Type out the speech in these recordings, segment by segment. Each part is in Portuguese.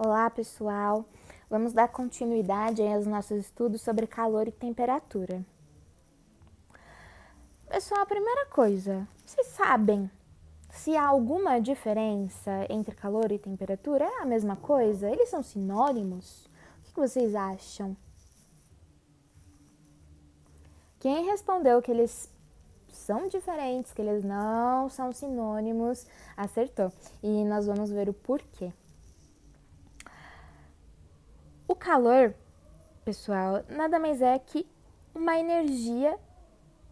Olá, pessoal! Vamos dar continuidade aos nossos estudos sobre calor e temperatura. Pessoal, a primeira coisa, vocês sabem se há alguma diferença entre calor e temperatura? É a mesma coisa? Eles são sinônimos? O que vocês acham? Quem respondeu que eles são diferentes, que eles não são sinônimos, acertou. E nós vamos ver o porquê. O calor, pessoal, nada mais é que uma energia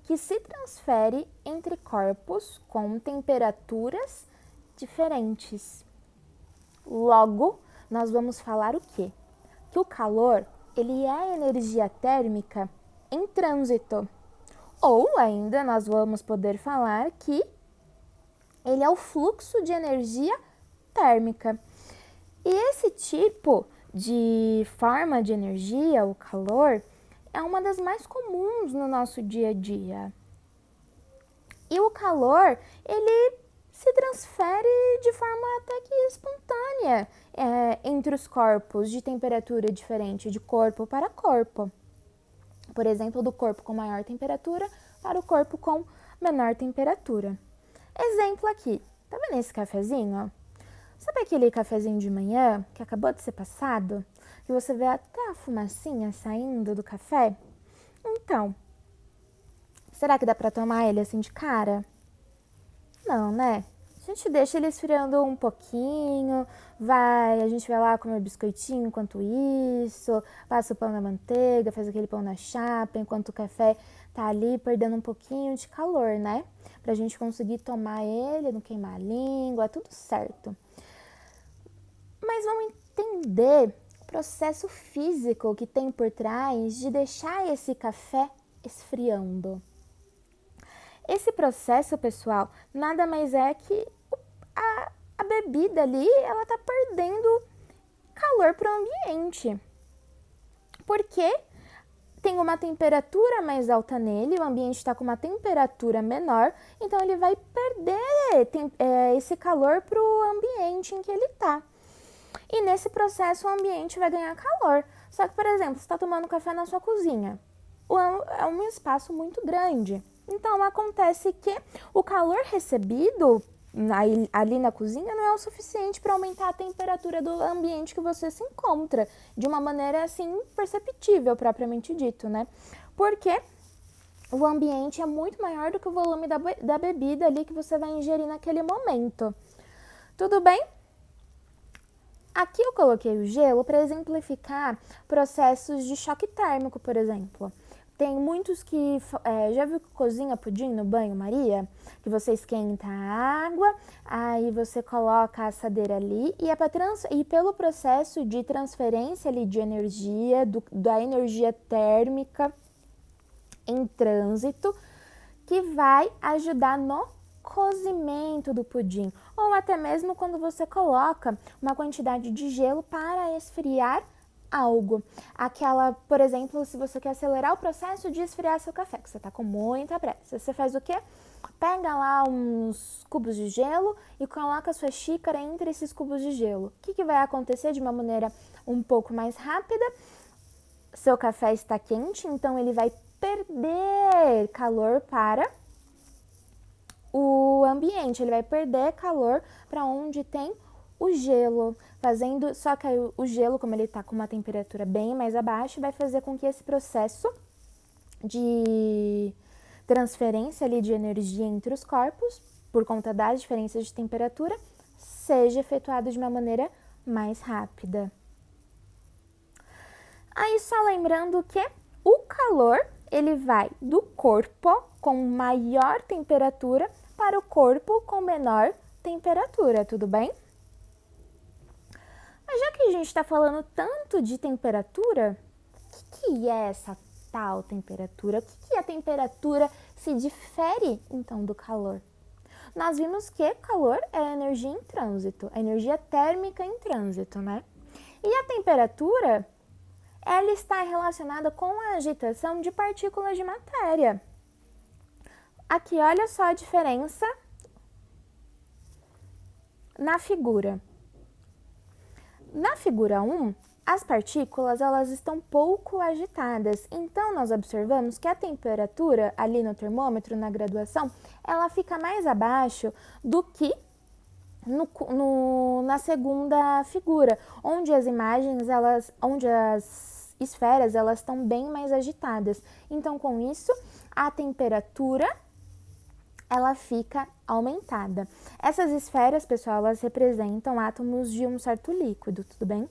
que se transfere entre corpos com temperaturas diferentes. Logo, nós vamos falar o quê? Que o calor, ele é energia térmica em trânsito. Ou ainda nós vamos poder falar que ele é o fluxo de energia térmica. E esse tipo de forma de energia, o calor, é uma das mais comuns no nosso dia a dia. E o calor, ele se transfere de forma até que espontânea entre os corpos de temperatura diferente, de corpo para corpo. Por exemplo, do corpo com maior temperatura para o corpo com menor temperatura. Exemplo aqui, tá vendo esse cafezinho? Sabe aquele cafezinho de manhã que acabou de ser passado? Que você vê até a fumacinha saindo do café? Então, será que dá pra tomar ele assim de cara? Não, né? A gente deixa ele esfriando um pouquinho, a gente vai lá comer biscoitinho enquanto isso, passa o pão na manteiga, faz aquele pão na chapa, enquanto o café tá ali perdendo um pouquinho de calor, né? Pra gente conseguir tomar ele, não queimar a língua, tudo certo. Mas vamos entender o processo físico que tem por trás de deixar esse café esfriando. Esse processo, pessoal, nada mais é que a bebida ali, ela tá perdendo calor para o ambiente. Porque tem uma temperatura mais alta nele, o ambiente está com uma temperatura menor, então ele vai perder esse calor para o ambiente em que ele está. E nesse processo o ambiente vai ganhar calor. Só que, por exemplo, você está tomando café na sua cozinha. É um espaço muito grande. Então acontece que o calor recebido ali na cozinha não é o suficiente para aumentar a temperatura do ambiente que você se encontra, de uma maneira assim perceptível, propriamente dito, né? Porque o ambiente é muito maior do que o volume da bebida ali que você vai ingerir naquele momento. Tudo bem? Aqui eu coloquei o gelo para exemplificar processos de choque térmico, por exemplo. Tem muitos que, já viu que cozinha pudim no banho-maria? Que você esquenta a água, aí você coloca a assadeira ali e pelo processo de transferência ali de energia, da energia térmica em trânsito, que vai ajudar no cozimento do pudim, ou até mesmo quando você coloca uma quantidade de gelo para esfriar algo. Por exemplo, se você quer acelerar o processo de esfriar seu café, que você está com muita pressa, você faz o quê? Pega lá uns cubos de gelo e coloca a sua xícara entre esses cubos de gelo. O que vai acontecer de uma maneira um pouco mais rápida? Seu café está quente, então ele vai perder calor para o ambiente, ele vai perder calor para onde tem o gelo, só que aí o gelo, como ele está com uma temperatura bem mais abaixo, vai fazer com que esse processo de transferência ali de energia entre os corpos, por conta das diferenças de temperatura, seja efetuado de uma maneira mais rápida. Aí só lembrando que o calor, ele vai do corpo com maior temperatura para o corpo com menor temperatura, tudo bem? Mas já que a gente está falando tanto de temperatura, o que é essa tal temperatura? O que a temperatura se difere, então, do calor? Nós vimos que calor é energia em trânsito, energia térmica em trânsito, né? E a temperatura, ela está relacionada com a agitação de partículas de matéria. Aqui, olha só a diferença na figura. Na figura 1, as partículas elas estão pouco agitadas, então nós observamos que a temperatura ali no termômetro, na graduação, ela fica mais abaixo do que na segunda figura, onde as onde as esferas elas estão bem mais agitadas. Então, com isso, a temperatura ela fica aumentada. Essas esferas, pessoal, elas representam átomos de um certo líquido, tudo bem?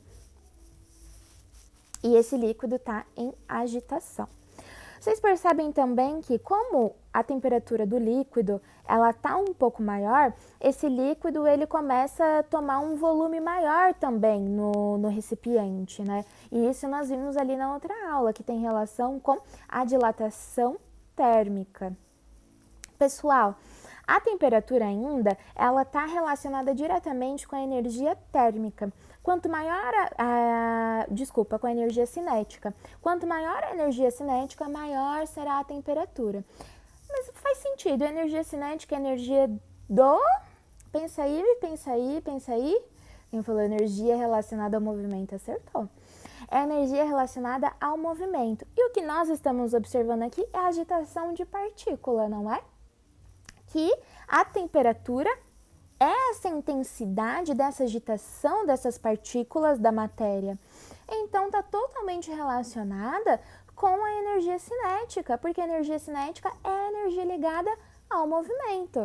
E esse líquido está em agitação. Vocês percebem também que como a temperatura do líquido ela tá um pouco maior, esse líquido ele começa a tomar um volume maior também no recipiente, né? E isso nós vimos ali na outra aula, que tem relação com a dilatação térmica. Pessoal, a temperatura ainda, ela está relacionada diretamente com a energia térmica. Quanto maior com a energia cinética. Quanto maior a energia cinética, maior será a temperatura. Mas faz sentido, a energia cinética é a energia do... Pensa aí. Quem falou energia relacionada ao movimento acertou. É a energia relacionada ao movimento. E o que nós estamos observando aqui é a agitação de partícula, não é? Que a temperatura é essa intensidade dessa agitação dessas partículas da matéria. Então, está totalmente relacionada com a energia cinética, porque a energia cinética é a energia ligada ao movimento.